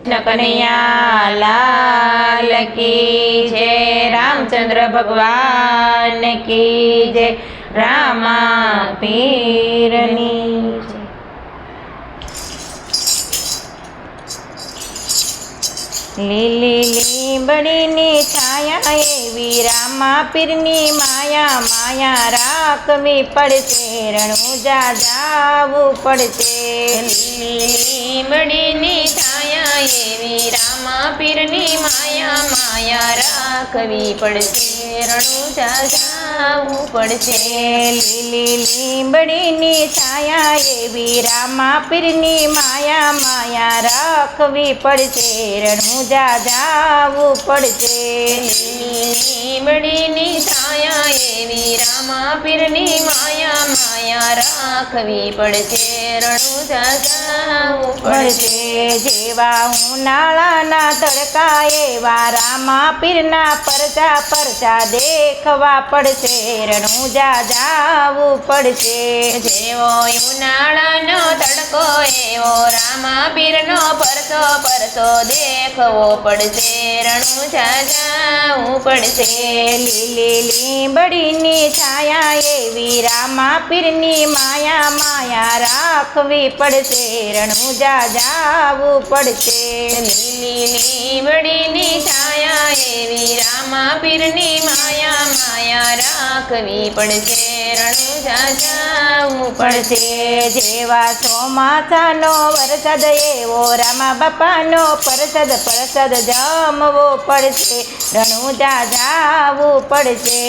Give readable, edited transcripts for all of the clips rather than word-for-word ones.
કૃષ્ણ કનૈયા લાલ કી જય, રામચંદ્ર ભગવાન કી જય, રામા પીરની જય. લીલી લીંબડીની છાયા એવી રામા પીરની માયા, માયા રાખવી પડશે, રણુજા જાવું પડશે. લીલી લીંબડીની છાયા એવી રામા પીરની માયા, માયા રાખવી પડશે, રણુજા જાવું પડશે. લીલી લીંબડીની છાયા એવી રામા પીરની માયા, માયા રાખવી પડશે, રણુજા જાવું પડશે. લીલી લીંબડીની છાયા એવી રામા પીરની માયા, માયા રાખવી પડશે, રણુજા જાવું પડશે. જેવા ઉનાળાના તડકા એવા રામા પીરના પરચા પરચા દેખવા પડશે, રણુજા જાવું પડશે. જેવો ઉનાળાનો તડકો એવો રામા પીરનો પરસો પરસો દેખવો પડશે, રણુજા જાવું પડશે. લીલી લીંબડીની છાયા એવી રામા પીરની માયા, માયા રાખવી પડશે, રણુજા જાવું પડશે. લીલી લીંબડીની છાયા એવી રામા પીરની માયા, માયા રાખવી પડશે, રણુજા જાવું પડશે. જેવા ચોમાસાનો વરસાદ એવો રામા બાપાનો પરસદ પરસદ જમવો પડશે, રણુજા જાવું પડશે.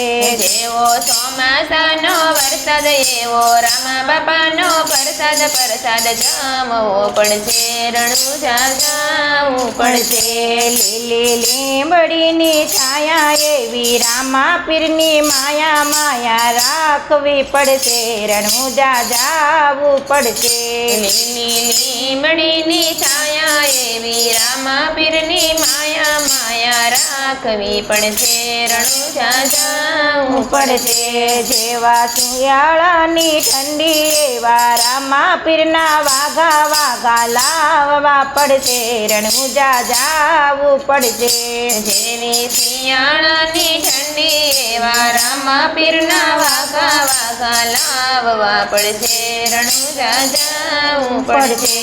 જેવો ચોમાસાનો વરસાદ એવો રામા બાપાનો પરસાદ પરસાદ જમવો પડશે, રણુજા જાવું પડશે. લીલી લીંબડીની છાયા એવી રામા પીરની માયા, માયા રાખવી પડશે, રણુજા જાવું પડશે. લીલી લીંબડીની છાયા એવી રામા પીરની માયા, માયા રાખવી પડશે, રણુજા જાવું પડશે. જેવા શિયાળાની ઠંડી એવા રામા પીરના વાઘા વાઘા લાવવા પડશે, રણુજા જાવું પડશે. જેવી શિયાળાની ઠંડી એવા રામા પીરના વાઘા વાઘા લાવવા પડશે, રણુજા જાવું પડશે.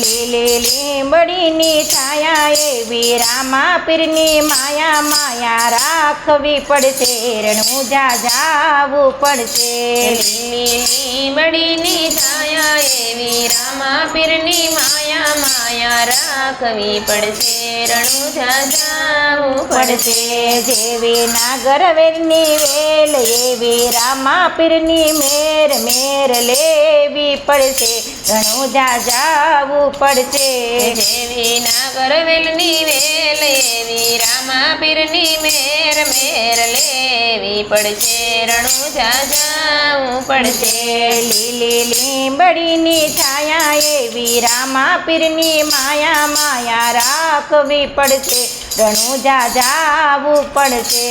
લીલી લીંબડીની છાયા એવી રામા પીરની માયા, માયા રાખવી પડશે, રણુજા જાવું પડશે. લીલી લીંબડીની છાયા એવી રામા પીરની માયા, માયા રાખવી પડશે, રણુજા જાવું પડશે. જેવી નાગરવેલની વેલ એવી રામા પીરની મેર મેર લેવી પડશે, રણુજા જાવું પડશે. જેવી નાગરવેલની વેલ એવી રામા પીરની મેર મેર લેવી પડશે, રણુજા જાવું પડશે. લીલી લીંબડીની છાયા એવી રામા પીરની માયા, માયા રાખવી પડશે, રણુજા જાવું પડશે.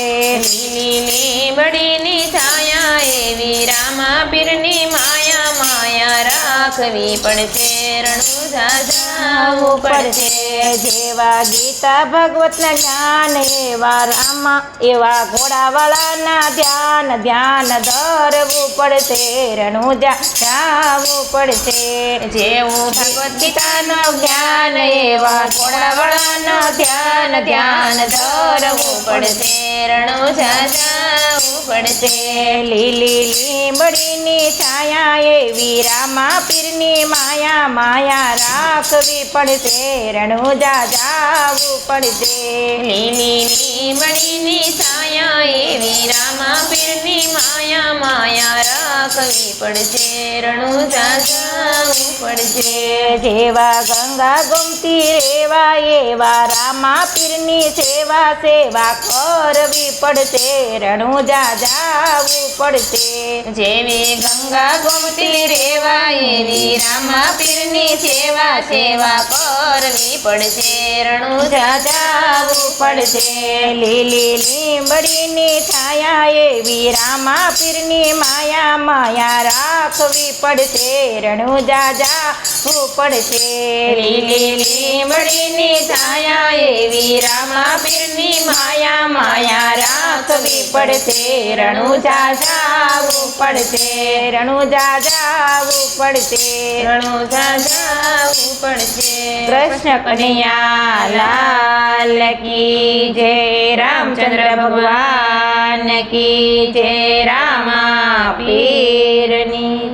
લીલી લીંબડીની છાયા એવી રામા પીરની માયા, માયા રાખવી પડશે, રણુજા જાવું પડશે. જેવા ગીતા ભગવતના જ્ઞાન એવા રામા એવા ઘોડાવાળાના ધ્યાન ધ્યાન ધરવું પડશે, રણુજા જાવું પડશે. જેવું ભગવદ્ ગીતાનું જ્ઞાન એવા ઘોડાવાળાનો ધ્યાન ધ્યાન ધરવું પડશે, રણુજા જાવું પડશે. લીલી લીંબડીની છાયા એવી રામા પીરની માયા, માયા રાખવી પડશે, રણુજા જાવું પડશે. લીલી લીંબડીની છાયા એવી રામા પીરની માયા, માયા રાખવી પડશે, રણુજા જાવું પડશે. જેવા ગંગા ગોમતી રેવા એવા રામા પીરની સેવા સેવા કરવી પડશે, રણુજા જાવું પડશે. જેવી ગંગા ગોમતી રેવા એવી રામા પીરની સેવા સેવા કરવી પડશે, રણુજા જાવું પડશે. લીલી લીંબડીની છાયા એવી રામા પીરની માયા માયા રાખવી પડશે, રણુજા જાવું પડશે. લીલી લીમડીની છાયા એવી રામા પીરની માયા માયા રાખવી પડશે, રણુજા જાવું પડશે, રણુજા જાવું પડશે. રણુજા જાવું પડશે. કૃષ્ણ કનૈયા લાલ કી જય, રામચંદ્ર ભગવાન કી જય, રામા પીરની